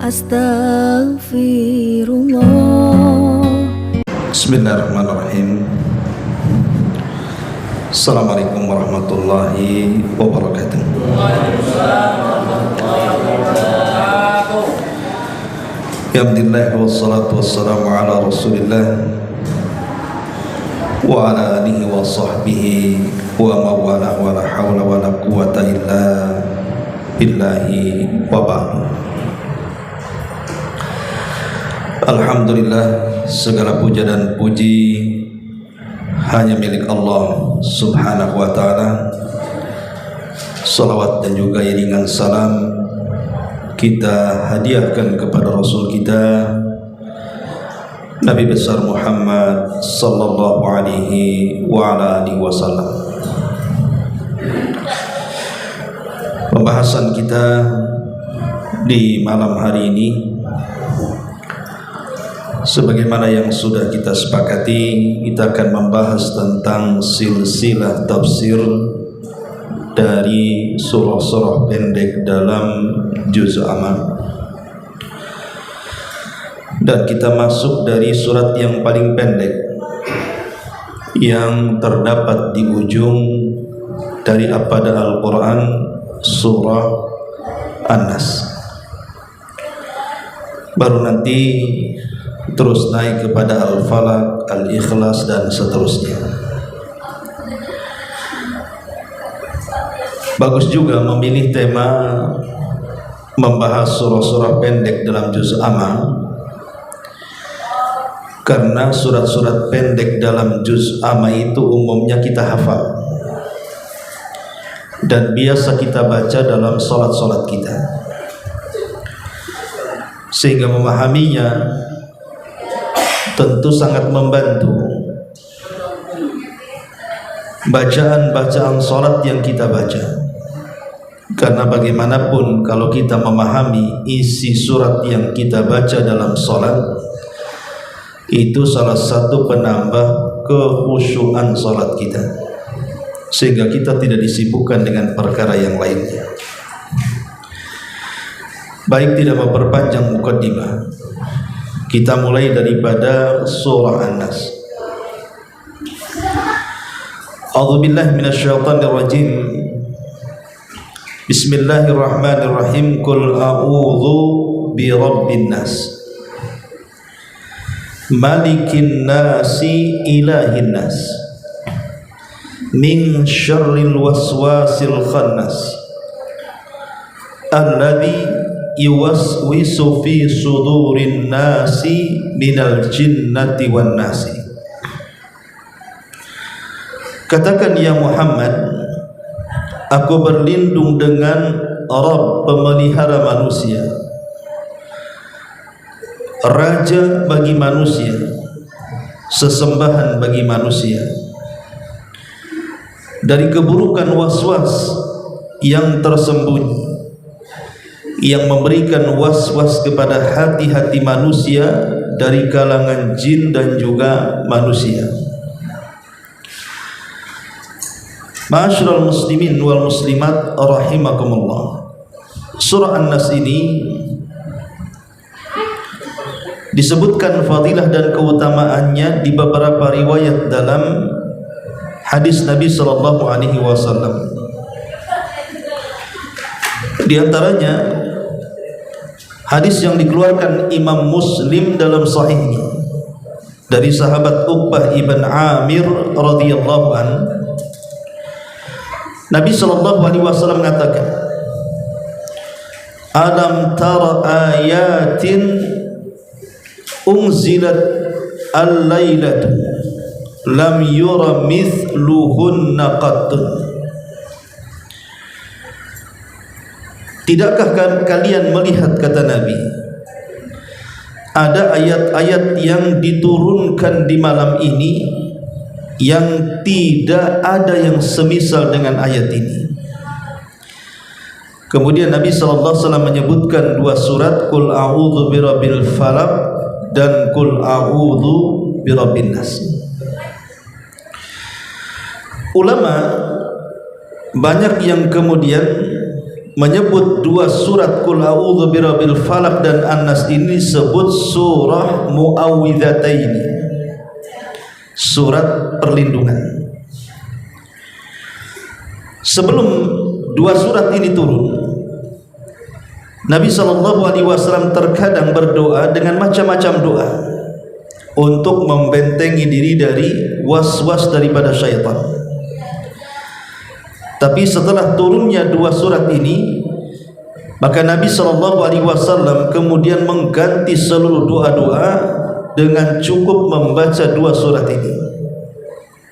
Astaghfirullah. Bismillahirrahmanirrahim. Assalamualaikum warahmatullahi wabarakatuh. Alhamdulillah wassalatu wassalamu ala Rasulillah wa ala alihi wa sahbihi wa mawalah wa la hawla wa la quwata illa billahi wa ba'd. Alhamdulillah, segala puja dan puji hanya milik Allah subhanahu wa ta'ala. Salawat dan juga iringan salam kita hadiahkan kepada Rasul kita Nabi besar Muhammad sallallahu alaihi wa ala alihi wasallam. Pembahasan kita di malam hari ini, sebagaimana yang sudah kita sepakati, kita akan membahas tentang silsilah tafsir dari surah-surah pendek dalam juz amma. Dan kita masuk dari surat yang paling pendek yang terdapat di ujung dari pada Al-Quran, surah An-Nas. Baru nanti terus naik kepada Al-Falaq, Al-Ikhlas dan seterusnya. Bagus juga memilih tema membahas surah-surah pendek dalam juz amma, karena surat-surat pendek dalam juz amma itu umumnya kita hafal dan biasa kita baca dalam solat-solat kita, sehingga memahaminya tentu sangat membantu bacaan-bacaan solat yang kita baca. Karena bagaimanapun kalau kita memahami isi surat yang kita baca dalam solat, itu salah satu penambah kekhusyuan solat kita, sehingga kita tidak disibukkan dengan perkara yang lainnya. Baik, tidak memperpanjang mukaddimah, kita mulai daripada surah An-Nas. A'udzubillahi minasyaitonirrajim. Bismillahirrahmanirrahim. Qul a'udzu birabbin nas, malikin nasi, ilahin nas, min syarril waswasil khannas, alladzi yuwaswisu fi sudurin nasi minal jinnati wan nasi. Katakan ya Muhammad, aku berlindung dengan Rabb pemelihara manusia, raja bagi manusia, sesembahan bagi manusia, dari keburukan waswas yang tersembunyi, yang memberikan waswas kepada hati-hati manusia dari kalangan jin dan juga manusia. Ma'asyiral muslimin wal muslimat rahimakumullah. Surah An-Nas ini disebutkan fadilah dan keutamaannya di beberapa riwayat dalam hadis Nabi sallallahu alaihi wasallam. Di antaranya hadis yang dikeluarkan Imam Muslim dalam sahihnya dari sahabat Uqbah ibn Amir radhiyallahu an, Nabi sallallahu alaihi wasallam mengatakan, alam tara ayatin unzilat al-lailatu lam yura mithluhunna qattun. Tidakkah kalian melihat, kata Nabi, ada ayat-ayat yang diturunkan di malam ini yang tidak ada yang semisal dengan ayat ini. Kemudian Nabi SAW menyebutkan dua surat, Qul a'udzu birabbil falaq dan Qul a'udzu birabbin nas. Ulama banyak yang kemudian menyebut dua surat Qul a'udzu birabbil falaq dan An-Nas ini disebut surah Mu'awwidhataini, surat perlindungan. Sebelum dua surat ini turun, Nabi SAW terkadang berdoa dengan macam-macam doa untuk membentengi diri dari was-was daripada syaitan. Tapi setelah turunnya dua surat ini, maka Nabi SAW kemudian mengganti seluruh doa-doa dengan cukup membaca dua surat ini.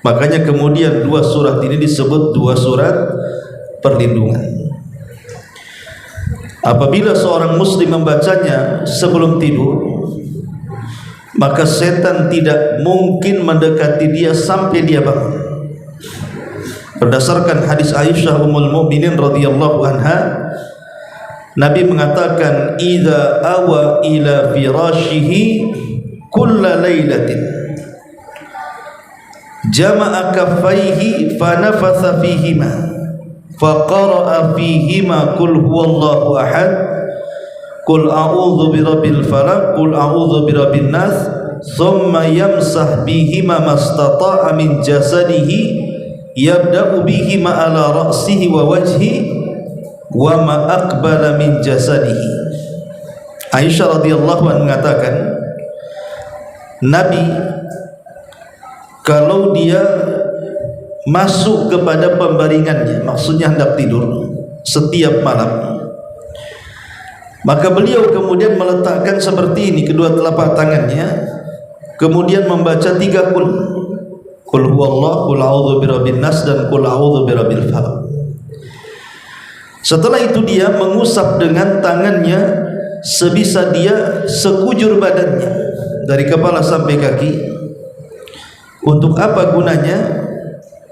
Makanya kemudian dua surat ini disebut dua surat perlindungan. Apabila seorang muslim membacanya sebelum tidur, maka setan tidak mungkin mendekati dia sampai dia bangun. Berdasarkan hadis Aisyah Ummul Mukminin radhiyallahu anha, Nabi mengatakan, "Idza awa ila firashihi kulla lailatin jama'a kaffaihi fa nafatha fihima fa qara'a fihima qul huwallahu ahad, qul a'udzu birabbil falaq, qul a'udzu birabbin nas, thumma yamsah bihima mastata'a min jasadihi yabda'u bihima ala ra'sihi wa wajhi wa ma aqbala min jasadihi." Aisyah radhiyallahu anha mengatakan, Nabi kalau dia masuk kepada pembaringannya, maksudnya hendak tidur setiap malam, maka beliau kemudian meletakkan seperti ini kedua telapak tangannya, kemudian membaca 3 Qul huwallahu, Qul a'udzu birabbin nas, dan Qul a'udzu birabbil falaq. Setelah itu dia mengusap dengan tangannya sebisa dia sekujur badannya dari kepala sampai kaki. Untuk apa gunanya?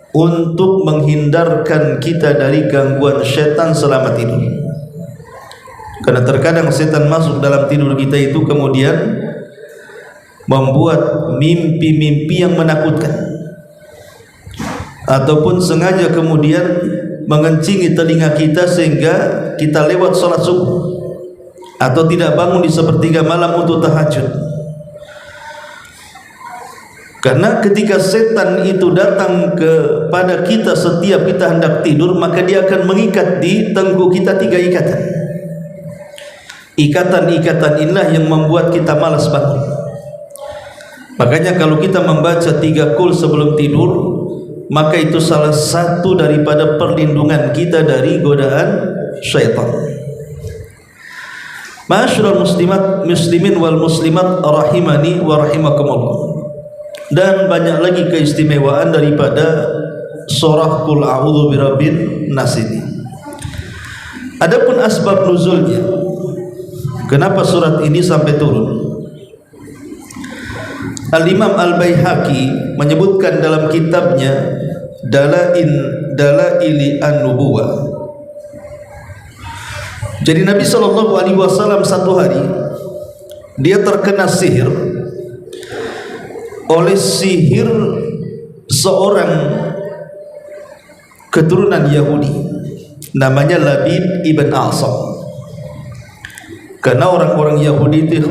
Untuk menghindarkan kita dari gangguan setan selama tidur. Karena terkadang setan masuk dalam tidur kita itu kemudian membuat mimpi-mimpi yang menakutkan, ataupun sengaja kemudian mengencingi telinga kita sehingga kita lewat sholat subuh atau tidak bangun di sepertiga malam untuk tahajud. Karena ketika setan itu datang kepada kita setiap kita hendak tidur, maka dia akan mengikat di tengkuk kita 3 ikatan. Ikatan-ikatan inilah yang membuat kita malas bangun. Makanya kalau kita membaca 3 Qul sebelum tidur, maka itu salah satu daripada perlindungan kita dari godaan syaitan. Ma'asyiral muslimin wal muslimat rahimani wa rahimakumullah. Dan banyak lagi keistimewaan daripada surah Qul a'udzu birabbin nas ini. Adapun asbab nuzulnya, kenapa surat ini sampai turun? Al-Imam Al-Baihaqi menyebutkan dalam kitabnya Dalaili An-Nubuwah. Jadi Nabi SAW satu hari dia terkena sihir oleh sihir seorang keturunan Yahudi, namanya Labid ibn A'sam. Karena orang-orang Yahudi itu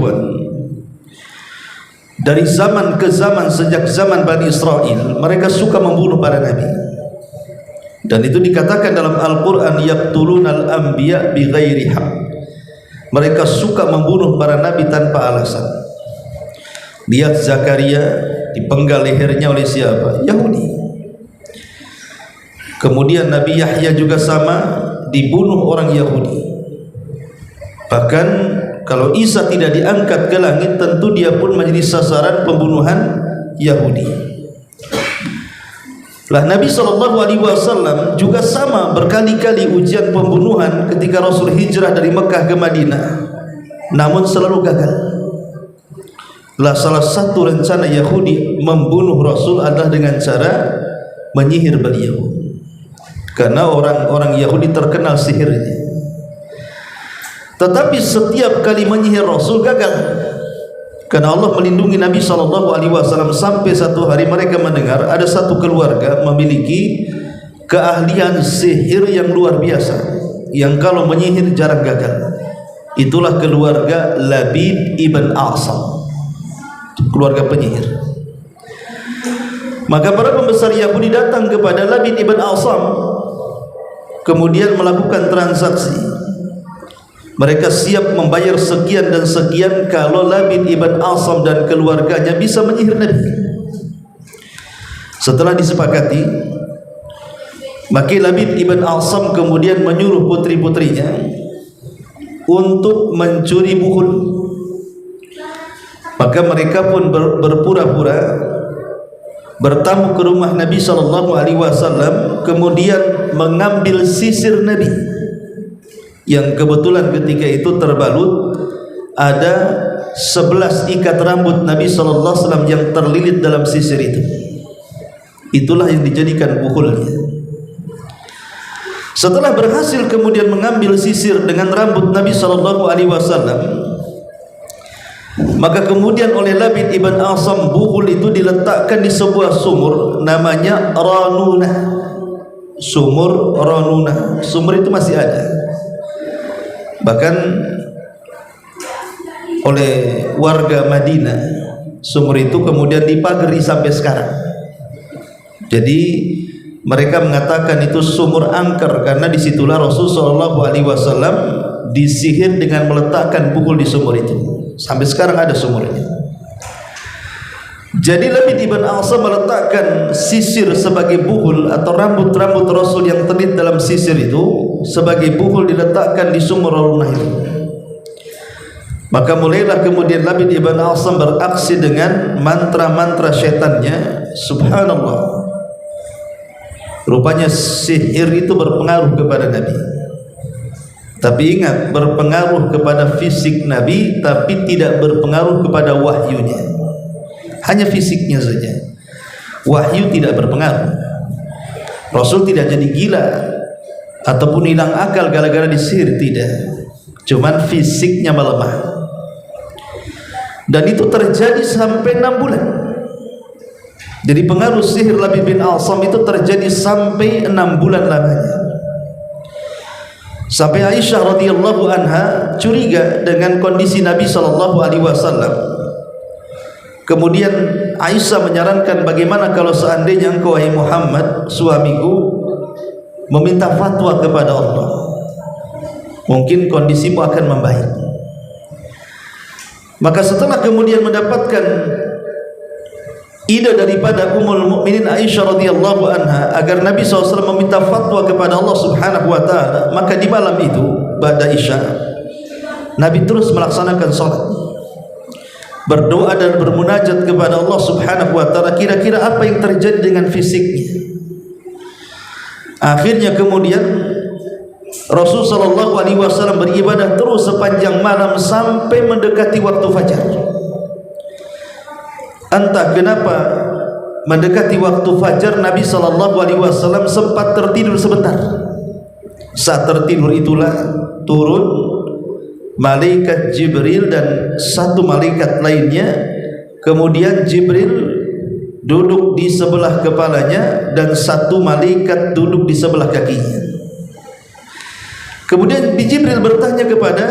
dari zaman ke zaman, sejak zaman Bani Israel, mereka suka membunuh para nabi. Dan itu dikatakan dalam Al-Quran, yaqtulunal anbiya bighairi haq. Mereka suka membunuh para nabi tanpa alasan. Lihat Zakaria dipenggal lehernya oleh siapa? Yahudi. Kemudian Nabi Yahya juga sama, dibunuh orang Yahudi. Bahkan kalau Isa tidak diangkat ke langit, tentu dia pun menjadi sasaran pembunuhan Yahudi. Lah Nabi SAW juga sama, berkali-kali ujian pembunuhan ketika Rasul hijrah dari Mekah ke Madinah, namun selalu gagal. Lah salah satu rencana Yahudi membunuh Rasul adalah dengan cara menyihir beliau, karena orang-orang Yahudi terkenal sihirnya. Tetapi setiap kali menyihir Rasul gagal, karena Allah melindungi Nabi SAW sampai satu hari mereka mendengar ada satu keluarga memiliki keahlian sihir yang luar biasa. yang kalau menyihir jarang gagal. Itulah keluarga Labid ibn A'sam, keluarga penyihir. Maka para pembesar Yahudi datang kepada Labid ibn A'sam, kemudian melakukan transaksi. Mereka siap membayar sekian dan sekian kalau Labid ibn A'sam dan keluarganya bisa menyihir Nabi. Setelah disepakati, maka Labid ibn A'sam kemudian menyuruh putri-putrinya untuk mencuri buhul. Maka mereka pun berpura-pura bertamu ke rumah Nabi SAW, kemudian mengambil sisir Nabi yang kebetulan ketika itu terbalut ada 11 ikat rambut Nabi SAW yang terlilit dalam sisir itu. Itulah yang dijadikan buhulnya. Setelah berhasil kemudian mengambil sisir dengan rambut Nabi SAW, maka kemudian oleh Labid ibn A'sam buhul itu diletakkan di sebuah sumur namanya Ranunah. Sumur Ranunah. Sumur itu masih ada. Bahkan oleh warga Madinah, sumur itu kemudian dipagari sampai sekarang. Jadi mereka mengatakan itu sumur angker karena disitulah Rasulullah SAW disihir dengan meletakkan buhul di sumur itu. Sampai sekarang ada sumurnya. Jadi Labid ibn A'sam meletakkan sisir sebagai buhul atau rambut-rambut Rasul yang terlilit dalam sisir itu sebagai buhul diletakkan di sumur Ranunah itu. Maka mulailah kemudian Labid ibn A'sam beraksi dengan mantra-mantra syaitannya. Subhanallah, rupanya sihir itu berpengaruh kepada Nabi. Tapi ingat, berpengaruh kepada fisik Nabi, tapi tidak berpengaruh kepada wahyunya. Hanya fisiknya saja. Wahyu tidak berpengaruh. Rasul tidak jadi gila ataupun hilang akal gara-gara disihir, tidak. Cuman fisiknya melemah. Dan itu terjadi sampai 6 bulan. Jadi pengaruh sihir Labid bin A'sam itu terjadi sampai 6 bulan lamanya. Sampai Aisyah radhiyallahu anha curiga dengan kondisi Nabi SAW. Kemudian Aisyah menyarankan, bagaimana kalau seandainya engkau wahai Muhammad suamiku meminta fatwa kepada Allah, mungkin kondisimu akan membaik. Maka setelah kemudian mendapatkan ide daripada Ummul Mukminin Aisyah radhiyallahu anha agar Nabi SAW meminta fatwa kepada Allah Subhanahu wa taala, maka di malam itu ba'da Isya Nabi terus melaksanakan salat, berdoa dan bermunajat kepada Allah Subhanahu wa taala, kira-kira apa yang terjadi dengan fisiknya. Akhirnya kemudian Rasul sallallahu alaihi wasallam beribadah terus sepanjang malam sampai mendekati waktu fajar. Entah kenapa mendekati waktu fajar Nabi sallallahu alaihi wasallam sempat tertidur sebentar. Saat tertidur itulah turun malaikat Jibril dan satu malaikat lainnya. Kemudian Jibril duduk di sebelah kepalanya dan satu malaikat duduk di sebelah kakinya. Kemudian Jibril bertanya kepada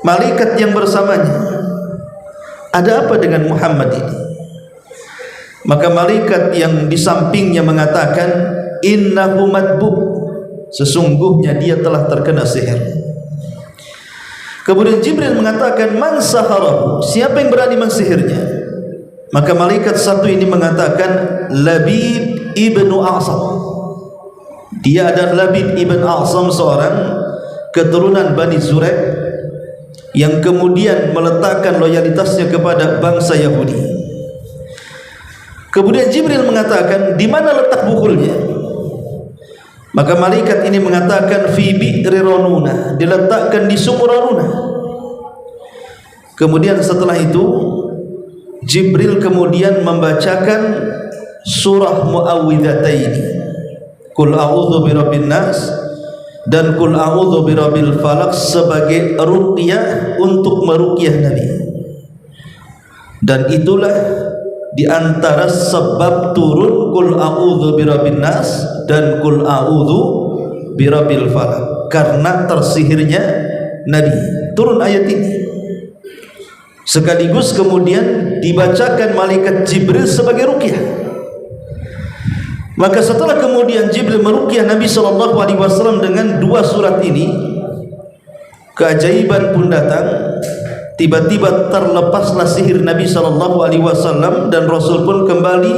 malaikat yang bersamanya, ada apa dengan Muhammad ini? Maka malaikat yang di sampingnya mengatakan, innahu madbub, sesungguhnya dia telah terkena sihir. Kemudian Jibril mengatakan, man saharahu, siapa yang berani mensihirnya? Maka malaikat satu ini mengatakan, Labid ibnu A'sam. Dia adalah Labid ibn A'sam, seorang keturunan Bani Zuraik yang kemudian meletakkan loyalitasnya kepada bangsa Yahudi. Kemudian Jibril mengatakan, di mana letak buhulnya? Maka malaikat ini mengatakan, fi bi'ri Ranunah, diletakkan di sumur Ranunah. Kemudian setelah itu Jibril kemudian membacakan surah Mu'awwidhataini, Qul a'udzu birabbin nas dan Qul a'udzu birabbil falaq, sebagai ruqyah untuk meruqyah Nabi. Dan itulah di antara sebab turun Qul a'udzu birabbin nas dan Qul a'udzu birabbil falaq. karena tersihirnya Nabi. Turun ayat ini. Sekaligus kemudian dibacakan malaikat Jibril sebagai ruqyah. Maka setelah kemudian Jibril meruqyah Nabi SAW dengan 2 surat ini, keajaiban pun datang. Tiba-tiba terlepaslah sihir Nabi SAW dan Rasul pun kembali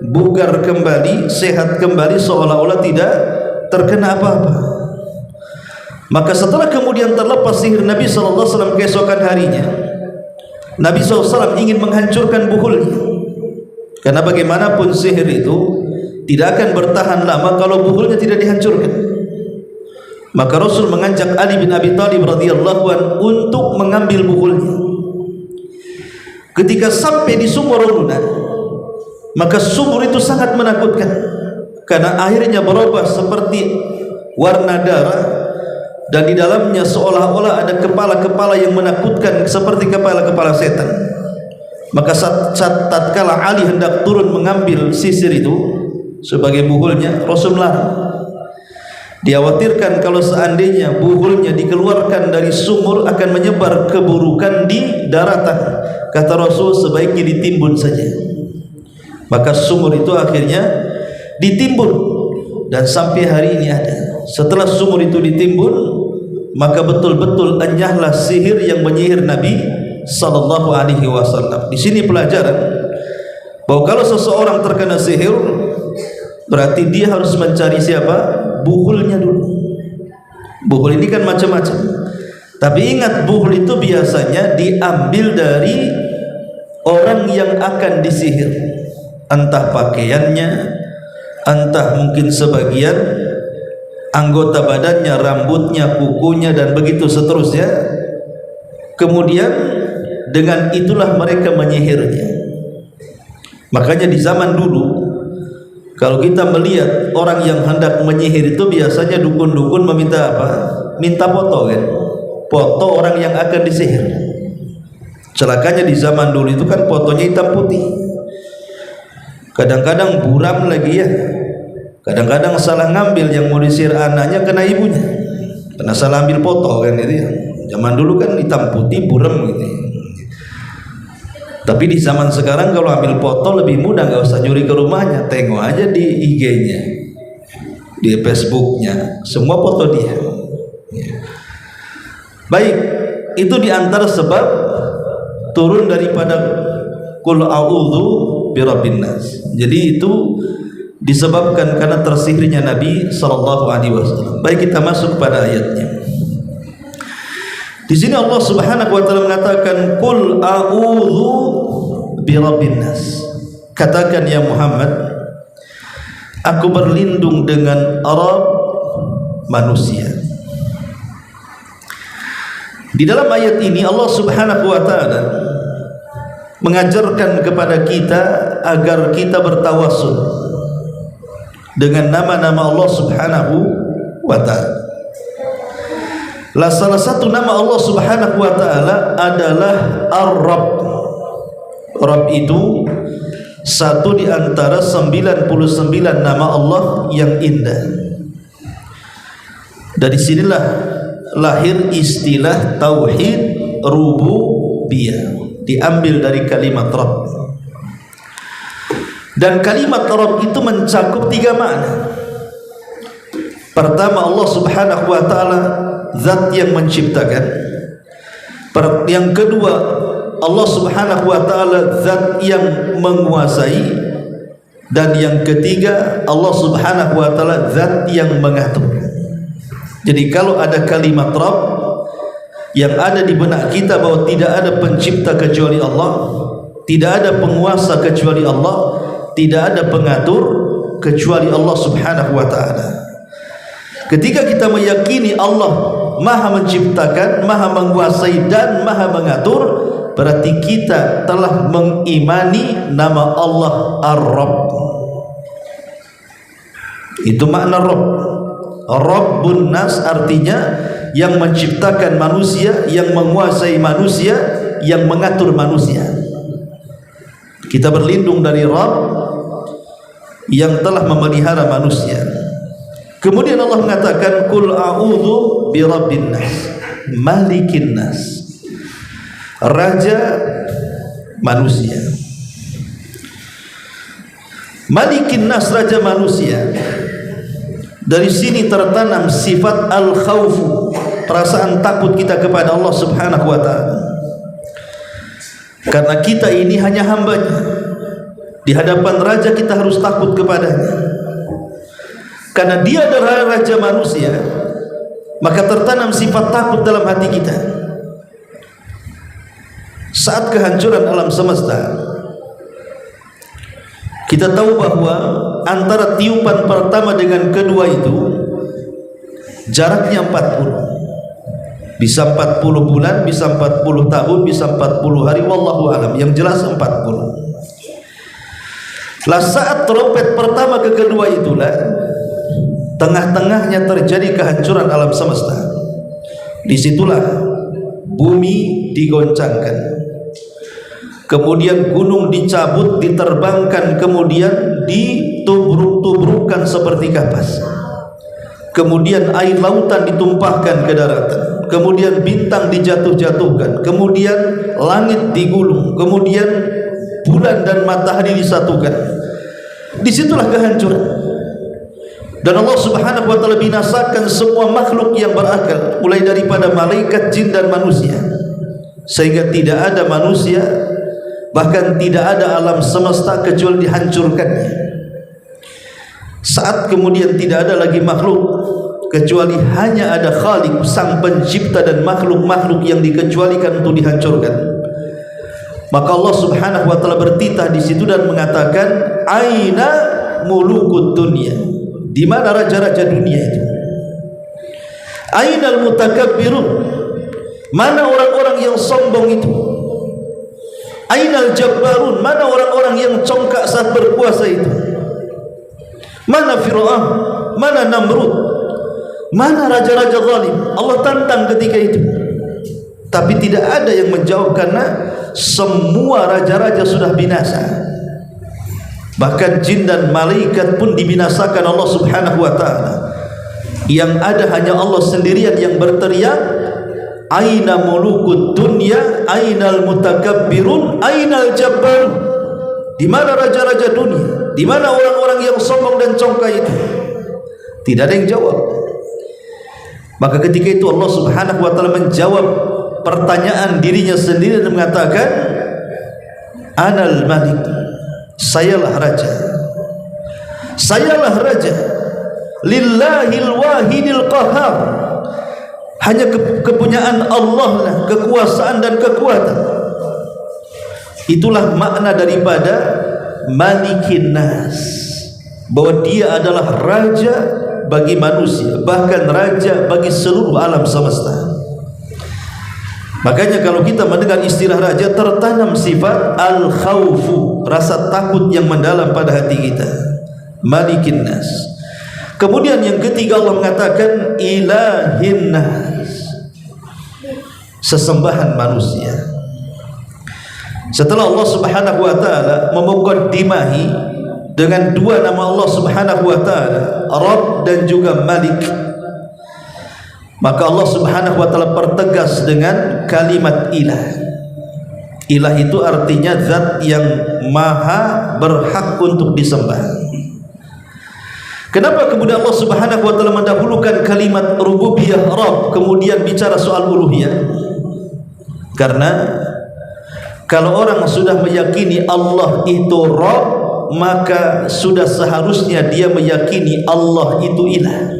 bugar kembali, sehat kembali, seolah-olah tidak terkena apa-apa. Maka setelah kemudian terlepas sihir Nabi SAW keesokan harinya, Nabi SAW ingin menghancurkan buhulnya, karena bagaimanapun sihir itu tidak akan bertahan lama kalau buhulnya tidak dihancurkan. Maka Rasul mengajak Ali bin Abi Thalib radhiyallahu anhu untuk mengambil buhulnya. Ketika sampai di sumur Luna, maka sumur itu sangat menakutkan, karena airnya berubah seperti warna darah, dan di dalamnya seolah-olah ada kepala-kepala yang menakutkan seperti kepala-kepala setan. Maka tatkala Ali hendak turun mengambil sisir itu sebagai buhulnya, Rasul melarang. Dikhawatirkan kalau seandainya buhulnya dikeluarkan dari sumur akan menyebar keburukan di daratan. Kata Rasul, sebaiknya ditimbun saja. Maka sumur itu akhirnya ditimbun, dan sampai hari ini ada. Setelah sumur itu ditimbun, maka betul-betul enyahlah sihir yang menyihir Nabi sallallahu alaihi wasallam. Di sini pelajaran bahwa kalau seseorang terkena sihir, berarti dia harus mencari siapa? Buhulnya dulu. Buhul ini kan macam-macam, tapi ingat, buhul itu biasanya diambil dari orang yang akan disihir, entah pakaiannya, entah mungkin sebagian anggota badannya, rambutnya, kukunya, dan begitu seterusnya. Kemudian dengan itulah mereka menyihirnya. Makanya di zaman dulu, kalau kita melihat orang yang hendak menyihir itu, biasanya dukun-dukun meminta apa? Minta foto kan? Foto orang yang akan disihir. Celakanya di zaman dulu itu kan fotonya hitam putih. Kadang-kadang buram lagi ya. Kadang-kadang salah ngambil, yang mau disihir anaknya kena ibunya. Karena salah ambil foto kan itu ya. Zaman dulu kan hitam putih, buram gitu. Tapi di zaman sekarang kalau ambil foto lebih mudah, nggak usah nyuri ke rumahnya, tengok aja di IG-nya, di Facebook-nya, semua foto dia. Baik, itu diantara sebab turun daripada Qul a'udzu birabbin nas. Jadi itu disebabkan karena tersihirnya Nabi sallallahu alaihi wasallam. Baik, kita masuk pada ayatnya. Di sini Allah Subhanahu wa taala mengatakan, "Qul a'udzu birabbin nas." Katakan ya Muhammad, aku berlindung dengan Rabb manusia. Di dalam ayat ini Allah Subhanahu wa taala mengajarkan kepada kita agar kita bertawassul dengan nama-nama Allah Subhanahu wa taala. Salah satu nama Allah Subhanahu wa taala adalah Ar-Rabb. Rabb itu satu di antara 99 nama Allah yang indah. Dari sinilah lahir istilah tauhid rububiyah, diambil dari kalimat Rabb. Dan kalimat Rabb itu mencakup 3 makna. Pertama, Allah Subhanahu wa taala zat yang menciptakan. Yang kedua, Allah Subhanahu wa taala zat yang menguasai. Dan yang ketiga, Allah Subhanahu wa taala zat yang mengatur. Jadi kalau ada kalimat Rabb, yang ada di benak kita bahwa tidak ada pencipta kecuali Allah, tidak ada penguasa kecuali Allah, tidak ada pengatur kecuali Allah Subhanahu wa taala. Ketika kita meyakini Allah Maha menciptakan, Maha menguasai, dan Maha mengatur, berarti kita telah mengimani nama Allah Ar-Rabb. Itu makna Rabb. Rabbun nas artinya yang menciptakan manusia, yang menguasai manusia, yang mengatur manusia. Kita berlindung dari Rabb yang telah memelihara manusia. Kemudian Allah mengatakan qul a'udzu birabbin nas, malikin nas, raja manusia. Malikin nas, raja manusia. Dari sini tertanam sifat al-khaufu, perasaan takut kita kepada Allah Subhanahu wa taala. Karena kita ini hanya hambanya. Di hadapan raja kita harus takut kepadanya. Karena dia adalah raja manusia, maka tertanam sifat takut dalam hati kita. Saat kehancuran alam semesta, kita tahu bahwa antara tiupan pertama dengan kedua itu jaraknya 40. Bisa 40 bulan, bisa 40 tahun, bisa 40 hari, wallahu alam. Yang jelas 40. Lah saat trompet pertama ke kedua itulah tengah-tengahnya terjadi kehancuran alam semesta. Disitulah bumi digoncangkan, kemudian gunung dicabut, diterbangkan, kemudian ditubruk-tubrukkan seperti kapas, kemudian air lautan ditumpahkan ke daratan, kemudian bintang dijatuh-jatuhkan, kemudian langit digulung, kemudian bulan dan matahari disatukan. Disitulah kehancuran. Dan Allah Subhanahu wa taala binasakan semua makhluk yang berakal, mulai daripada malaikat, jin dan manusia, sehingga tidak ada manusia, bahkan tidak ada alam semesta kecuali dihancurkannya. Saat kemudian tidak ada lagi makhluk kecuali hanya ada Khalik, sang pencipta, dan makhluk-makhluk yang dikecualikan untuk dihancurkan, maka Allah Subhanahu wa taala bertitah di situ dan mengatakan, aina mulukud dunya, di mana raja-raja dunia itu? Ainal mutakabbirun, mana orang-orang yang sombong itu? Ainal jabbarun, mana orang-orang yang congkak saat berkuasa itu? Mana Fir'aun, mana Namrud, mana raja-raja zalim? Allah tantang ketika itu, tapi tidak ada yang menjawab karena semua raja-raja sudah binasa. Bahkan jin dan malaikat pun dibinasakan Allah Subhanahu wa taala. Yang ada hanya Allah sendirian yang berteriak, aina mulukud dunya, ainal mutakabbirun, ainal jabbarun. Di mana raja-raja dunia? Di mana orang-orang yang sombong dan congkak itu? Tidak ada yang jawab. Maka ketika itu Allah Subhanahu wa taala menjawab pertanyaan dirinya sendiri dan mengatakan, anal malik, sayalah raja, sayalah raja, lillahil wahidil qahar, hanya kepunyaan Allah lah kekuasaan dan kekuatan. Itulah makna daripada malikin nas, bahwa dia adalah raja bagi manusia, bahkan raja bagi seluruh alam semesta. Makanya kalau kita mendengar istilah raja, tertanam sifat al-khawfu, rasa takut yang mendalam pada hati kita. Malikin nas. Kemudian yang ketiga Allah mengatakan ilahin nas, sesembahan manusia. Setelah Allah Subhanahu wa taala memukaddimahi dengan dua nama Allah Subhanahu wa taala, Rabb dan juga Malik, maka Allah Subhanahu wa taala pertegas dengan kalimat ilah. Ilah itu artinya zat yang maha berhak untuk disembah. Kenapa kemudian Allah Subhanahu wa taala mendahulukan kalimat rububiyah Rabb kemudian bicara soal uluhiyah? Karena kalau orang sudah meyakini Allah itu Rabb, maka sudah seharusnya dia meyakini Allah itu ilah.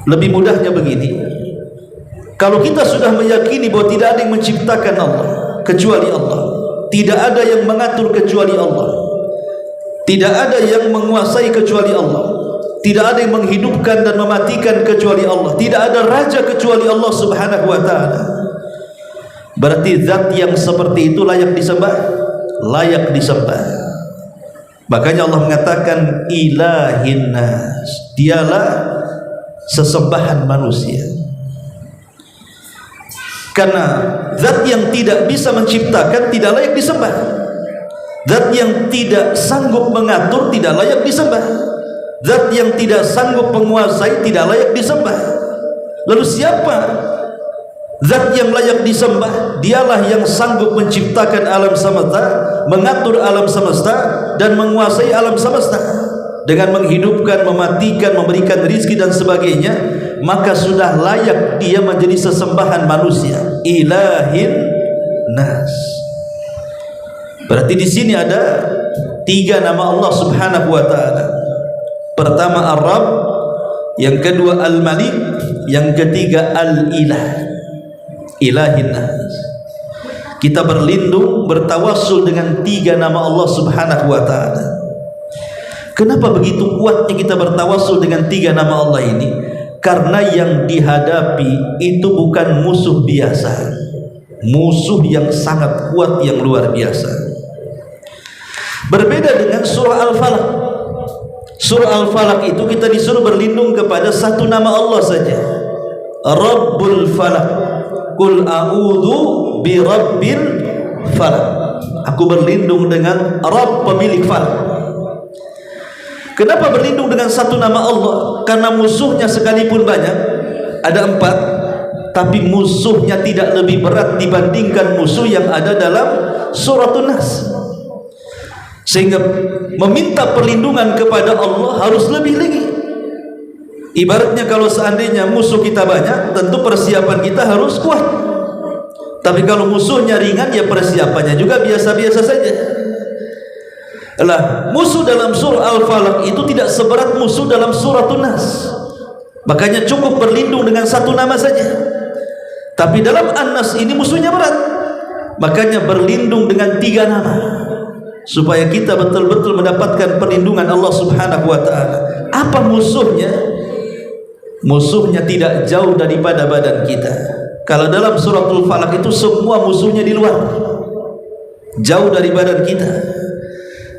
Lebih mudahnya begini, kalau kita sudah meyakini bahwa tidak ada yang menciptakan Allah kecuali Allah, tidak ada yang mengatur kecuali Allah, tidak ada yang menguasai kecuali Allah, tidak ada yang menghidupkan dan mematikan kecuali Allah, tidak ada raja kecuali Allah Subhanahu wa taala, berarti zat yang seperti itu layak disembah, layak disembah. Makanya Allah mengatakan ilahin nas, dialah sesembahan manusia. Karena zat yang tidak bisa menciptakan tidak layak disembah, zat yang tidak sanggup mengatur tidak layak disembah. Zat yang tidak sanggup menguasai tidak layak disembah. Lalu siapa zat yang layak disembah? Dialah yang sanggup menciptakan alam semesta, mengatur alam semesta, dan menguasai alam semesta dengan menghidupkan, mematikan, memberikan rizki dan sebagainya. Maka sudah layak dia menjadi sesembahan manusia. Ilahin nas. Berarti di sini ada 3 nama Allah Subhanahu wa taala. Pertama Ar-Rabb, yang kedua Al-Malik, yang ketiga Al-Ilah. Ilahin nas. Kita berlindung, bertawassul dengan 3 nama Allah Subhanahu wa taala. Kenapa begitu kuatnya kita bertawassul dengan 3 nama Allah ini? Karena yang dihadapi itu bukan musuh biasa, musuh yang sangat kuat, yang luar biasa. Berbeda dengan surah Al-Falaq. Surah Al-Falaq itu kita disuruh berlindung kepada 1 nama Allah saja, Rabbul Falaq. Qul a'udzu bi rabbil falaq. Aku berlindung dengan Rabb pemilik falak. Kenapa berlindung dengan 1 nama Allah? Karena musuhnya sekalipun banyak, ada 4, tapi musuhnya tidak lebih berat dibandingkan musuh yang ada dalam Suratun Nas. Sehingga meminta perlindungan kepada Allah harus lebih lagi. Ibaratnya kalau seandainya musuh kita banyak, tentu persiapan kita harus kuat. Tapi kalau musuhnya ringan, ya persiapannya juga biasa-biasa saja. Lah, musuh dalam surah Al-Falaq itu tidak seberat musuh dalam Suratun Nas. Makanya cukup berlindung dengan 1 nama saja. Tapi dalam An-Nas ini musuhnya berat. Makanya berlindung dengan 3 nama, supaya kita betul-betul mendapatkan perlindungan Allah Subhanahu wa taala. Apa musuhnya? Musuhnya tidak jauh daripada badan kita. Kalau dalam Suratul Falaq itu semua musuhnya di luar, jauh dari badan kita.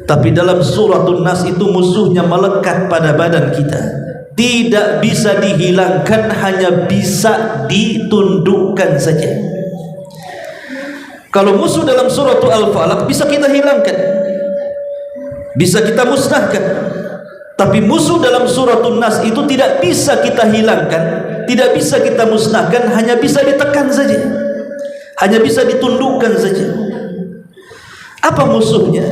Tapi dalam Suratun Nas itu musuhnya melekat pada badan kita, tidak bisa dihilangkan, hanya bisa ditundukkan saja. Kalau musuh dalam Suratul Al-Falaq bisa kita hilangkan, bisa kita musnahkan. Tapi musuh dalam Suratun Nas itu tidak bisa kita hilangkan, tidak bisa kita musnahkan, hanya bisa ditekan saja, hanya bisa ditundukkan saja. Apa musuhnya?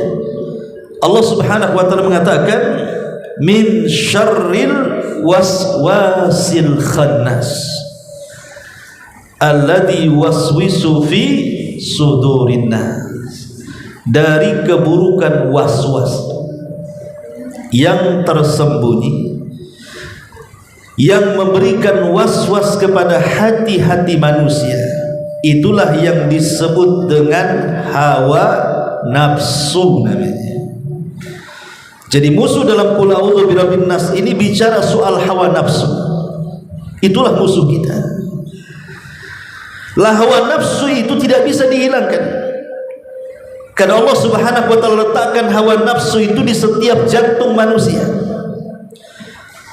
Allah Subhanahu wa taala mengatakan, min syarril waswasil khannas alladzi waswisu fi sudurin nas. Dari keburukan waswas yang tersembunyi, yang memberikan waswas kepada hati-hati manusia, itulah yang disebut dengan hawa nafsu namanya. Jadi musuh dalam Qul a'udzu birabbin nas ini bicara soal hawa nafsu. Itulah musuh kita. Lah, hawa nafsu itu tidak bisa dihilangkan. Karena Allah Subhanahu wa taala letakkan hawa nafsu itu di setiap jantung manusia.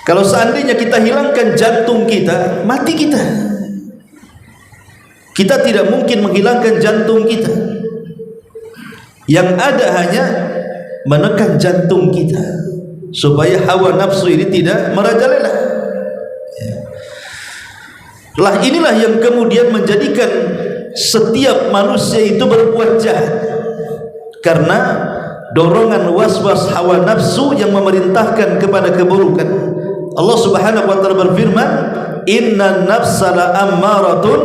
Kalau seandainya kita hilangkan jantung kita, mati kita. Kita tidak mungkin menghilangkan jantung kita. Yang ada hanya menekan jantung kita supaya hawa nafsu ini tidak merajalela. Lah, inilah yang kemudian menjadikan setiap manusia itu berbuat jahat, karena dorongan waswas hawa nafsu yang memerintahkan kepada keburukan. Allah Subhanahu wa taala berfirman, inna nafsa la ammaratun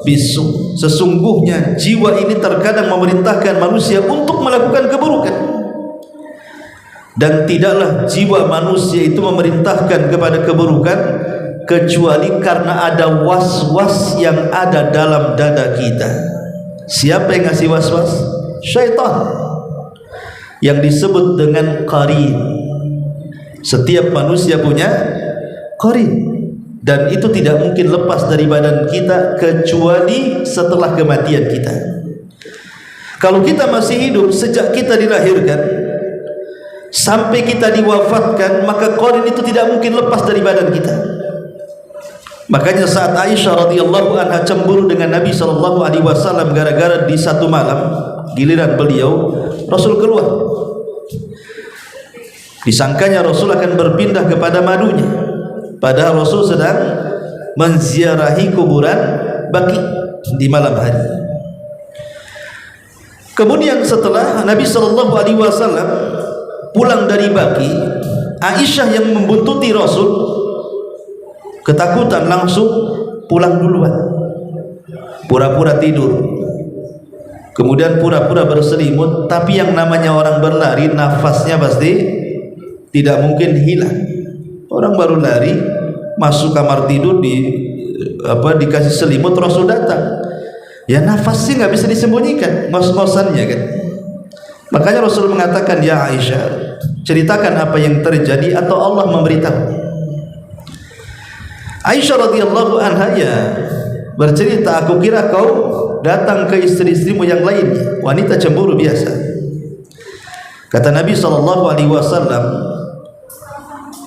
bisu. Sesungguhnya jiwa ini terkadang memerintahkan manusia untuk melakukan keburukan. Dan tidaklah jiwa manusia itu memerintahkan kepada keburukan kecuali karena ada was-was yang ada dalam dada kita. Siapa yang ngasih was-was? Syaitan, yang disebut dengan qarin. Setiap manusia punya qarin, dan itu tidak mungkin lepas dari badan kita kecuali setelah kematian kita. Kalau kita masih hidup, sejak kita dilahirkan sampai kita diwafatkan, maka qarin itu tidak mungkin lepas dari badan kita. Makanya saat Aisyah radhiyallahu anha cemburu dengan Nabi sallallahu alaihi wasallam gara-gara di satu malam giliran beliau, Rasul keluar. Disangkanya Rasul akan berpindah kepada madunya, padahal Rasul sedang menziarahi kuburan Baqi di malam hari. Kemudian setelah Nabi SAW pulang dari Baqi, Aisyah yang membuntuti Rasul ketakutan langsung pulang duluan, pura-pura tidur, kemudian pura-pura berselimut. Tapi yang namanya orang berlari, nafasnya pasti tidak mungkin hilang. Orang baru lari masuk kamar tidur, dikasih selimut, Rasul datang, ya nafasnya nggak bisa disembunyikan, ngos-ngosannya kan. Makanya Rasul mengatakan, ya Aisyah, ceritakan apa yang terjadi atau Allah memberitahu. Aisyah radhiyallahu anha ya bercerita, aku kira kau datang ke istri-istrimu yang lainnya, wanita cemburu biasa. Kata Nabi SAW,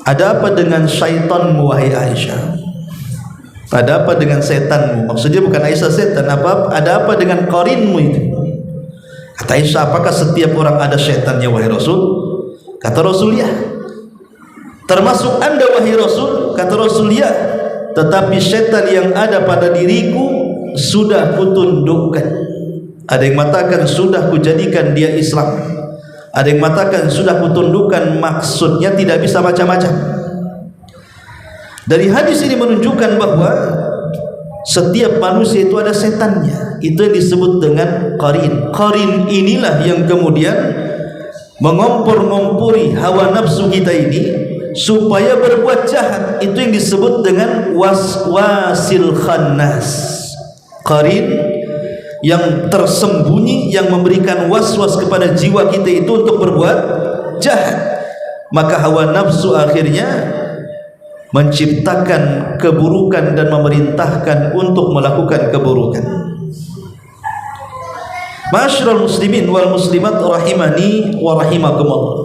ada apa dengan syaitanmu wahai Aisyah? Ada apa dengan setanmu? Maksudnya bukan Aisyah setan, ada apa dengan qarinmu itu? Kata Aisyah, apakah setiap orang ada setannya wahai Rasul? Kata Rasul, ya. Termasuk anda wahai Rasul? Kata Rasul, ya. Tetapi setan yang ada pada diriku sudah kutundukkan. Ada yang mengatakan sudah kujadikan dia Islam, ada yang mengatakan sudah kutundukkan, maksudnya tidak bisa macam-macam. Dari hadis ini menunjukkan bahwa setiap manusia itu ada setannya. Itu yang disebut dengan qarin. Qarin inilah yang kemudian mengompor-ngompori hawa nafsu kita ini supaya berbuat jahat. Itu yang disebut dengan waswasil khannas. Qarin yang tersembunyi, yang memberikan was-was kepada jiwa kita itu untuk berbuat jahat. Maka hawa nafsu akhirnya menciptakan keburukan dan memerintahkan untuk melakukan keburukan. Ma'asyiral muslimin wal muslimat rahimani wa rahimakumullah.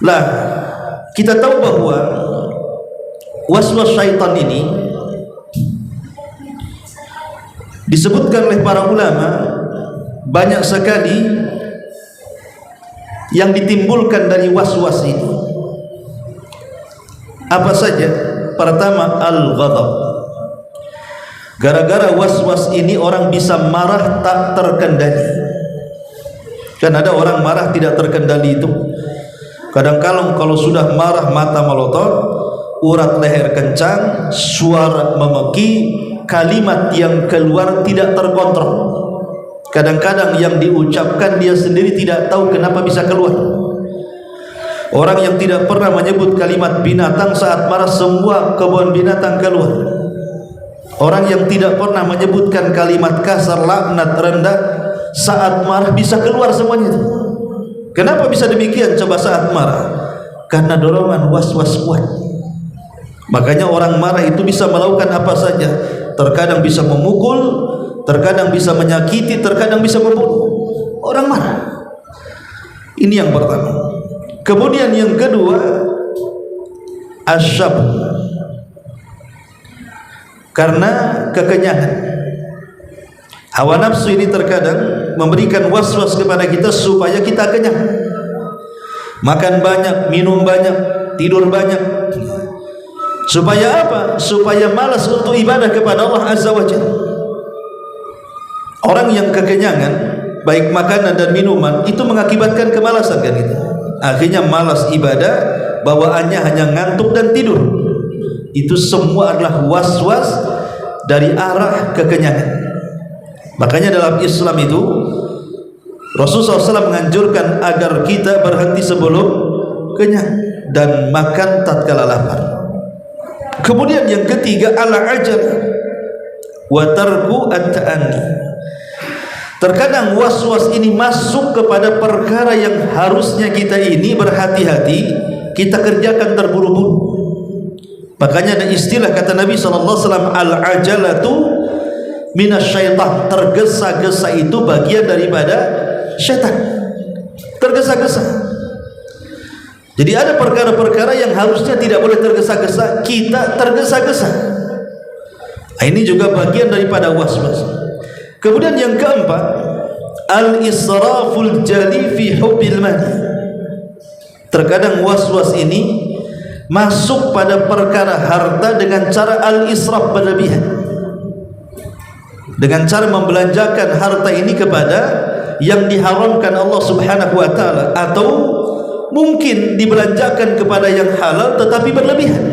Lah, kita tahu bahwa waswas syaitan ini disebutkan oleh para ulama banyak sekali yang ditimbulkan dari waswas ini. Apa saja? Pertama, al-ghadab. Gara-gara waswas ini orang bisa marah tak terkendali. Kan ada orang marah tidak terkendali itu. Kadang-kadang kalau sudah marah mata melotot, urat leher kencang, suara memeki, kalimat yang keluar tidak terkontrol. Kadang-kadang yang diucapkan dia sendiri tidak tahu kenapa bisa keluar. Orang yang tidak pernah menyebut kalimat binatang saat marah, semua kebun binatang keluar. Orang yang tidak pernah menyebutkan kalimat kasar, laknat, rendah, saat marah bisa keluar semuanya. Kenapa bisa demikian coba saat marah? Karena dorongan was-was kuat. Makanya orang marah itu bisa melakukan apa saja. Terkadang bisa memukul, terkadang bisa menyakiti, terkadang bisa membunuh. Orang marah. Ini yang pertama. Kemudian yang kedua, asyab, karena kekenyangan. Hawa nafsu ini terkadang memberikan was-was kepada kita supaya kita kenyang. Makan banyak, minum banyak, tidur banyak. Supaya apa? Supaya malas untuk ibadah kepada Allah Azza wa Jalla. Orang yang kekenyangan, baik makanan dan minuman, itu mengakibatkan kemalasan kan itu. Akhirnya malas ibadah, bawaannya hanya ngantuk dan tidur. Itu semua adalah was-was dari arah kekenyangan. Makanya dalam Islam itu Rasulullah SAW menganjurkan agar kita berhenti sebelum kenyang dan makan tatkala lapar. Kemudian yang ketiga, al-ajal wa tarku at-ta'anni. Terkadang was-was ini masuk kepada perkara yang harusnya kita ini berhati-hati, kita kerjakan terburu-buru. Makanya ada istilah kata Nabi SAW, al-ajalatu minasyaitan. Tergesa-gesa itu bagian daripada syaitan. Tergesa-gesa. Jadi ada perkara-perkara yang harusnya tidak boleh tergesa-gesa, kita tergesa-gesa. Ini juga bagian daripada was-was. Kemudian yang keempat, al-israful jali fi hubbil mali. Terkadang was-was ini masuk pada perkara harta dengan cara al-israf berlebihan, dengan cara membelanjakan harta ini kepada yang diharamkan Allah Subhanahu wa taala, atau mungkin dibelanjakan kepada yang halal tetapi berlebihan.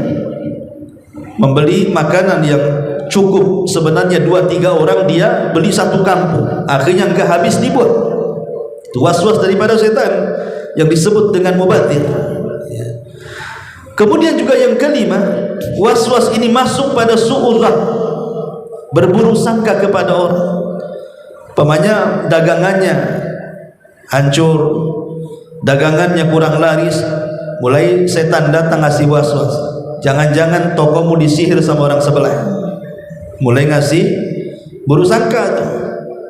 Membeli makanan yang cukup sebenarnya 2-3 orang, dia beli satu kampung, akhirnya enggak habis dibuat. Itu was-was daripada setan yang disebut dengan mubadir. Kemudian juga yang kelima, was-was ini masuk pada su'udzan, berburuk sangka kepada orang. Pemanya dagangannya hancur, dagangannya kurang laris, mulai setan datang ngasih was-was. Jangan-jangan tokomu disihir sama orang sebelah. Mulai ngasih buruk sangka tuh.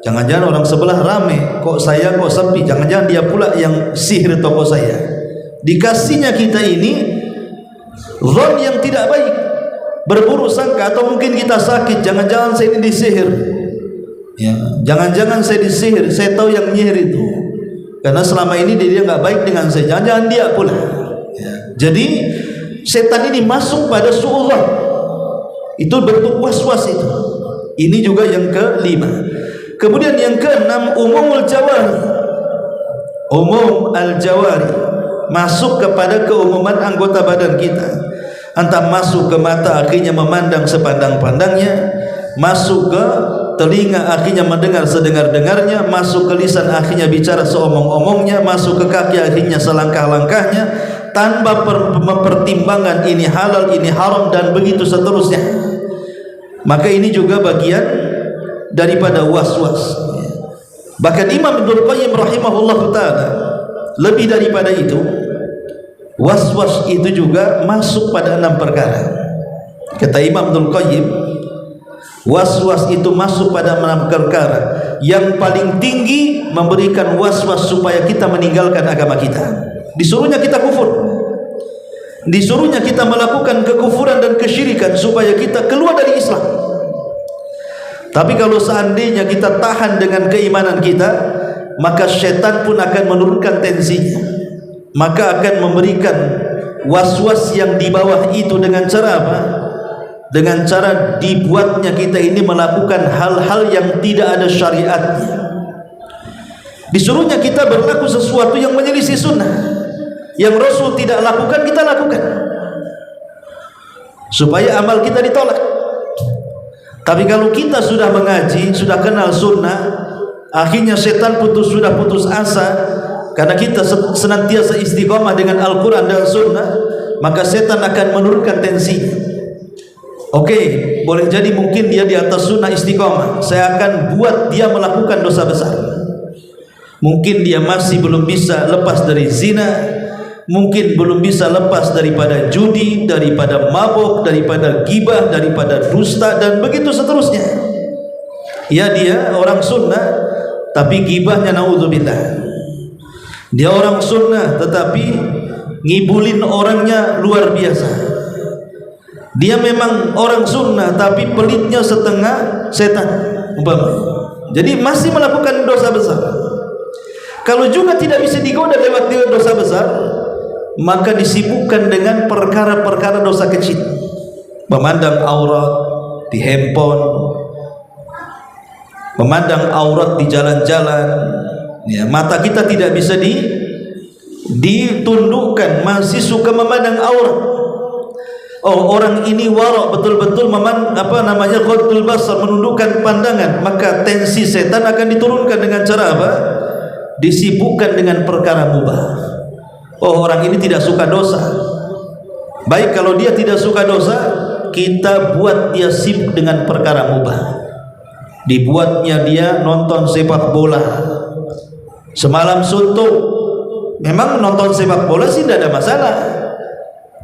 Jangan-jangan orang sebelah rame, kok saya kok sepi. Jangan-jangan dia pula yang sihir toko saya. Dikasihnya kita ini zon yang tidak baik, berburuk sangka, atau mungkin kita sakit, jangan-jangan saya ini disihir. Ya, jangan-jangan saya disihir, saya tahu yang nyihir itu. Karena selama ini dia nggak baik dengan saya, jangan-jangan dia pula. Ya. Jadi setan ini masuk pada su'udzan. Itu bentuk was-was itu. Ini juga yang kelima. Kemudian yang keenam, umumul jawari. Umum al-jawari masuk kepada keumuman anggota badan kita. Entah masuk ke mata, akhirnya memandang sepandang-pandangnya, masuk ke telinga, akhirnya mendengar sedengar-dengarnya, masuk ke lisan, akhirnya bicara seomong-omongnya, masuk ke kaki, akhirnya selangkah-langkahnya, tanpa mempertimbangkan ini halal, ini haram, dan begitu seterusnya. Maka ini juga bagian daripada was-was. Bahkan Imam Ibnul Qayyim rahimahullah ta'ala, lebih daripada itu, was-was itu juga masuk pada 6 perkara. Kata Imam Ibnul Qayyim, was-was itu masuk pada 6 perkara. Yang paling tinggi memberikan was-was supaya kita meninggalkan agama kita. Disuruhnya kita kufur, disuruhnya kita melakukan kekufuran dan kesyirikan supaya kita keluar dari Islam. Tapi kalau seandainya kita tahan dengan keimanan kita, maka syaitan pun akan menurunkan tensinya, maka akan memberikan was-was yang di bawah itu. Dengan cara apa? Dengan cara dibuatnya kita ini melakukan hal-hal yang tidak ada syariatnya. Disuruhnya kita berlaku sesuatu yang menyelisih sunnah, yang Rasul tidak lakukan, kita lakukan, supaya amal kita ditolak. Tapi kalau kita sudah mengaji, sudah kenal sunnah, akhirnya setan sudah putus asa, karena kita senantiasa istiqomah dengan Al-Quran dan sunnah, maka setan akan menurunkan tensi. Oke, boleh jadi mungkin dia di atas sunnah istiqomah, saya akan buat dia melakukan dosa besar. Mungkin dia masih belum bisa lepas dari zina, mungkin belum bisa lepas daripada judi, daripada mabuk, daripada gibah, daripada dusta, dan begitu seterusnya. Ya, dia orang sunnah tapi gibahnya naudzubillah. Dia orang sunnah tetapi ngibulin orangnya luar biasa. Dia memang orang sunnah tapi pelitnya setengah setan umpamanya. Jadi masih melakukan dosa besar. Kalau juga tidak bisa digoda lewat dosa besar, maka disibukkan dengan perkara-perkara dosa kecil. Memandang aurat di handphone, memandang aurat di jalan-jalan, ya, mata kita tidak bisa ditundukkan, masih suka memandang aurat. Oh, orang ini warok betul-betul ghadul basar, menundukkan pandangan, maka tensi setan akan diturunkan dengan cara apa? Disibukkan dengan perkara mubah. Oh, orang ini tidak suka dosa. Baik, kalau dia tidak suka dosa, kita buat dia sibuk dengan perkara mubah. Dibuatnya dia nonton sepak bola semalam suntuk. Memang nonton sepak bola sih tidak ada masalah,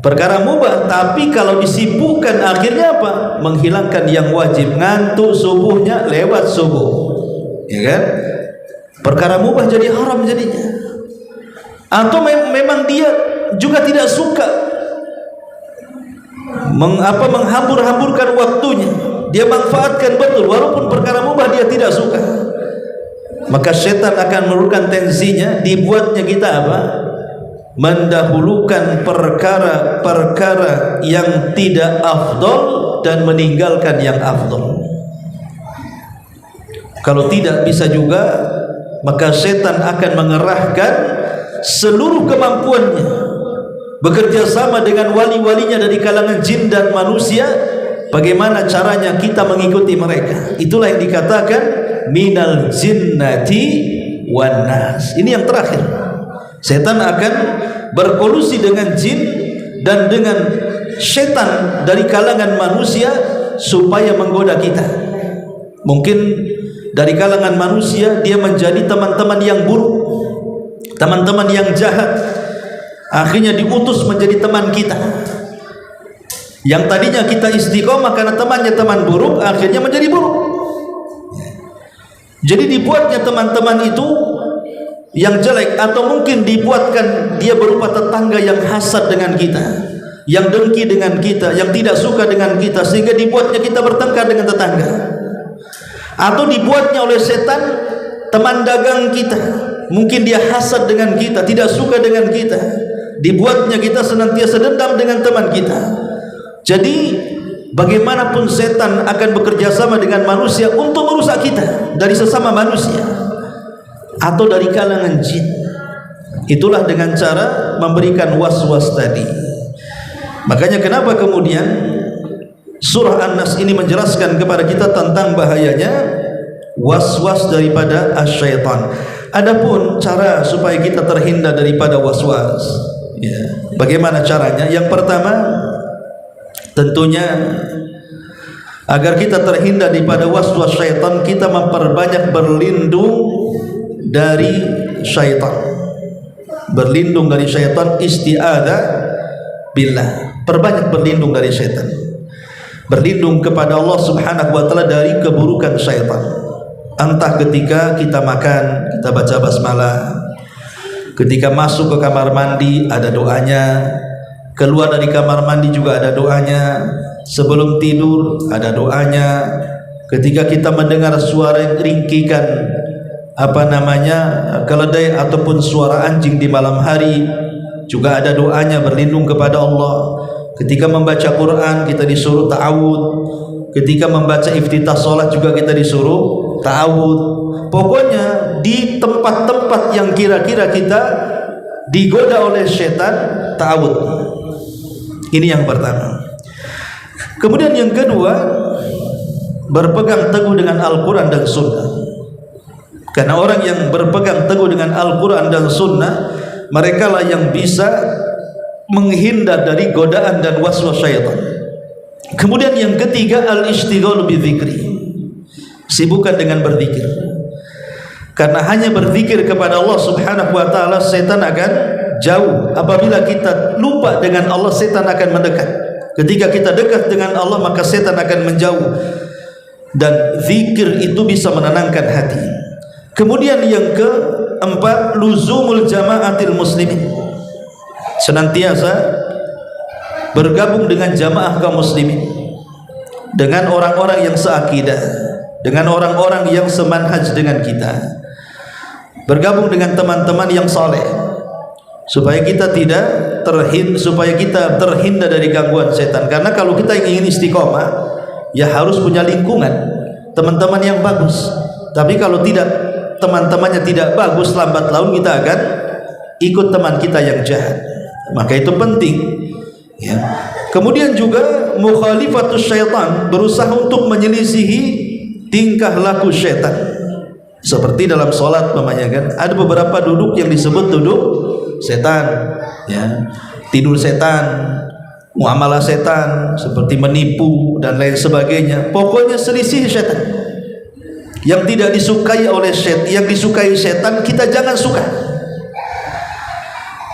perkara mubah. Tapi kalau disibukkan, akhirnya apa? Menghilangkan yang wajib, ngantuk subuhnya lewat subuh, ya kan? Perkara mubah jadi haram jadinya. Atau memang dia juga tidak suka menghambur-hamburkan waktunya, dia manfaatkan betul walaupun perkara mubah dia tidak suka, maka setan akan menurunkan tensinya, dibuatnya kita apa? mendahulukan perkara-perkara yang tidak afdol dan meninggalkan yang afdol. Kalau tidak bisa juga, maka setan akan mengerahkan seluruh kemampuannya bekerja sama dengan wali-walinya dari kalangan jin dan manusia. Bagaimana caranya kita mengikuti mereka? Itulah yang dikatakan minal jinnati wan nas. Ini yang terakhir. Setan akan berkolusi dengan jin dan dengan setan dari kalangan manusia supaya menggoda kita. Mungkin dari kalangan manusia dia menjadi teman-teman yang buruk, teman-teman yang jahat, akhirnya diutus menjadi teman kita. Yang tadinya kita istiqomah karena temannya teman buruk, akhirnya menjadi buruk. Jadi dibuatnya teman-teman itu yang jelek, atau mungkin dibuatkan dia berupa tetangga yang hasad dengan kita, yang dengki dengan kita, yang tidak suka dengan kita, sehingga dibuatnya kita bertengkar dengan tetangga. Atau dibuatnya oleh setan teman dagang kita, mungkin dia hasad dengan kita, tidak suka dengan kita, dibuatnya kita senantiasa dendam dengan teman kita. Jadi bagaimanapun setan akan bekerja sama dengan manusia untuk merusak kita dari sesama manusia atau dari kalangan jin. Itulah dengan cara memberikan was-was tadi. Makanya kenapa kemudian surah An-Nas ini menjelaskan kepada kita tentang bahayanya was-was daripada asyaitan. Adapun cara supaya kita terhindar daripada was-was, ya, bagaimana caranya? Yang pertama, tentunya agar kita terhindar daripada was-was syaitan, kita memperbanyak berlindung dari syaitan. Berlindung dari syaitan, isti'adzah billah. Perbanyak berlindung dari syaitan. Berlindung kepada Allah Subhanahu wa taala dari keburukan syaitan. Entah ketika kita makan, kita baca basmalah. Ketika masuk ke kamar mandi ada doanya. Keluar dari kamar mandi juga ada doanya. Sebelum tidur ada doanya. Ketika kita mendengar suara yang ringkikan, keledai ataupun suara anjing di malam hari, juga ada doanya berlindung kepada Allah. Ketika membaca Quran kita disuruh ta'awud. Ketika membaca iftitah salat juga kita disuruh ta'awud. Pokoknya di tempat-tempat yang kira-kira kita digoda oleh setan, ta'awud. Ini yang pertama. Kemudian yang kedua, berpegang teguh dengan Al-Quran dan Sunnah. Karena orang yang berpegang teguh dengan Al-Quran dan Sunnah, mereka lah yang bisa menghindar dari godaan dan waswas syaitan. Kemudian yang ketiga, al-ishtighal bi dzikri. Sibukkan dengan berzikir. Karena hanya berzikir kepada Allah Subhanahu wa taala, setan akan jauh. Apabila kita lupa dengan Allah, setan akan mendekat. Ketika kita dekat dengan Allah, maka setan akan menjauh. Dan zikir itu bisa menenangkan hati. Kemudian yang keempat, luzumul jamaatil muslimin. Senantiasa bergabung dengan jamaah kaum muslimin, dengan orang-orang yang seakidah, dengan orang-orang yang semanhaj dengan kita. Bergabung dengan teman-teman yang saleh, supaya kita terhindar dari gangguan setan. Karena kalau kita ingin istiqomah, ya harus punya lingkungan, teman-teman yang bagus. Tapi kalau tidak, teman-temannya tidak bagus, lambat laun kita akan ikut teman kita yang jahat. Maka itu penting, ya. Kemudian juga mukhalifatus syaitan, berusaha untuk menyelisihi tingkah laku syaitan. Seperti dalam sholat, kan ada beberapa duduk yang disebut duduk setan, ya. Tidur setan, muamalah setan, seperti menipu dan lain sebagainya. Pokoknya selisih syaitan. Yang tidak disukai oleh setan, yang disukai setan kita jangan suka.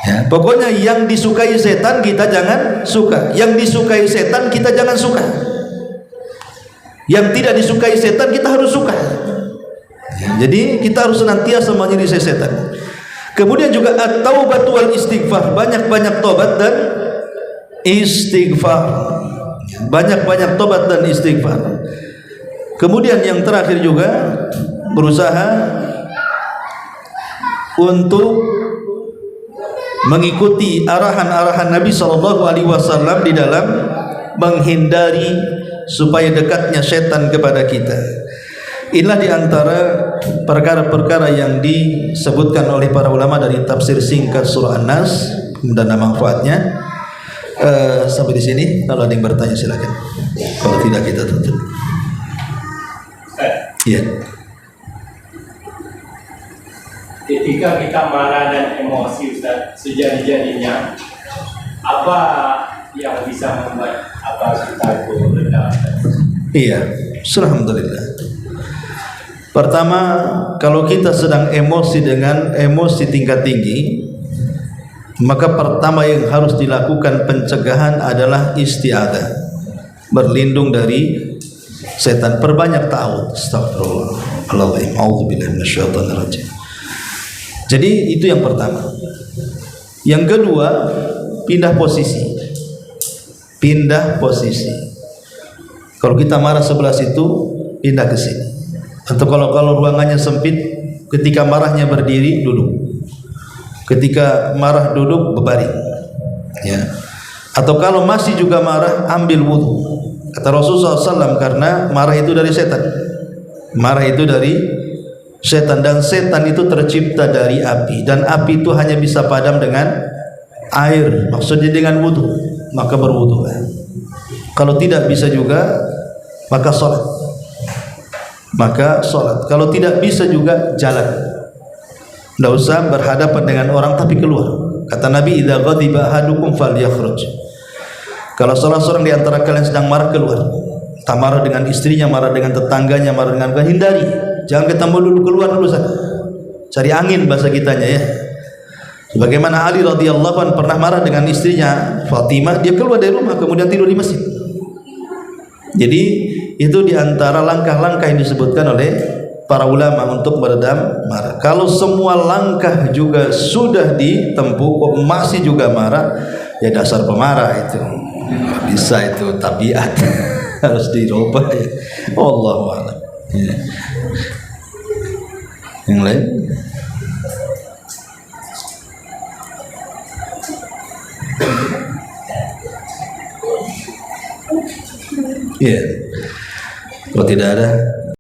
Ya, pokoknya yang disukai setan kita jangan suka. Yang disukai setan kita jangan suka. Yang tidak disukai setan kita harus suka. Ya, jadi kita harus senantiasa menyelisih setan. Kemudian juga at-taubatu wal istighfar, banyak-banyak tobat dan istighfar. Banyak-banyak tobat dan istighfar. Kemudian yang terakhir juga berusaha untuk mengikuti arahan-arahan Nabi SAW di dalam menghindari supaya dekatnya setan kepada kita. Inilah diantara perkara-perkara yang disebutkan oleh para ulama dari tafsir singkat surah An-Nas dan manfaatnya. Sampai di sini. Kalau ada yang bertanya silakan. Kalau tidak kita tutup. Iya. Ketika kita marah dan emosi, Ustaz, sejadi-jadinya, apa yang bisa membuat kita itu rendah? Iya, alhamdulillah. Pertama, kalau kita sedang emosi dengan emosi tingkat tinggi, maka pertama yang harus dilakukan pencegahan adalah isti'adzah, berlindung dari setan. Perbanyak ta'awudz. Astagfirullahaladzim, a'udzubillahi minasyaitonir rajim. Jadi itu yang pertama. Yang kedua, pindah posisi. Pindah posisi. Kalau kita marah sebelah situ, pindah ke sini. Atau kalau ruangannya sempit, ketika marahnya berdiri, duduk. Ketika marah duduk, berbaring. Ya. Atau kalau masih juga marah, ambil wudu. Kata Rasulullah SAW, karena marah itu dari setan. Marah itu dari setan, dan setan itu tercipta dari api, dan api itu hanya bisa padam dengan air. Maksudnya dengan wudu, maka berwudu. Kalau tidak bisa juga, maka sholat. Kalau tidak bisa juga, jalan. Tidak usah berhadapan dengan orang, tapi keluar. Kata Nabi, idza ghadiba ahadukum falyakhruj. Kalau salah seorang di antara kalian sedang marah, keluar. Tak marah dengan istrinya, marah dengan tetangganya, marah dengan hindari. Jangan ketemu dulu, keluar dulu sana. Cari angin bahasa kitanya ya. Sebagaimana Ali radhiyallahu anhu pernah marah dengan istrinya Fatimah, dia keluar dari rumah kemudian tidur di masjid. Jadi itu diantara langkah-langkah yang disebutkan oleh para ulama untuk meredam marah. Kalau semua langkah juga sudah ditempuh kok masih juga marah, ya dasar pemarah itu. Bisa itu tabiat. Harus dirubah ya. Wallahu a'lam. Ya. Yang lain? Ya. Kalau tidak ada,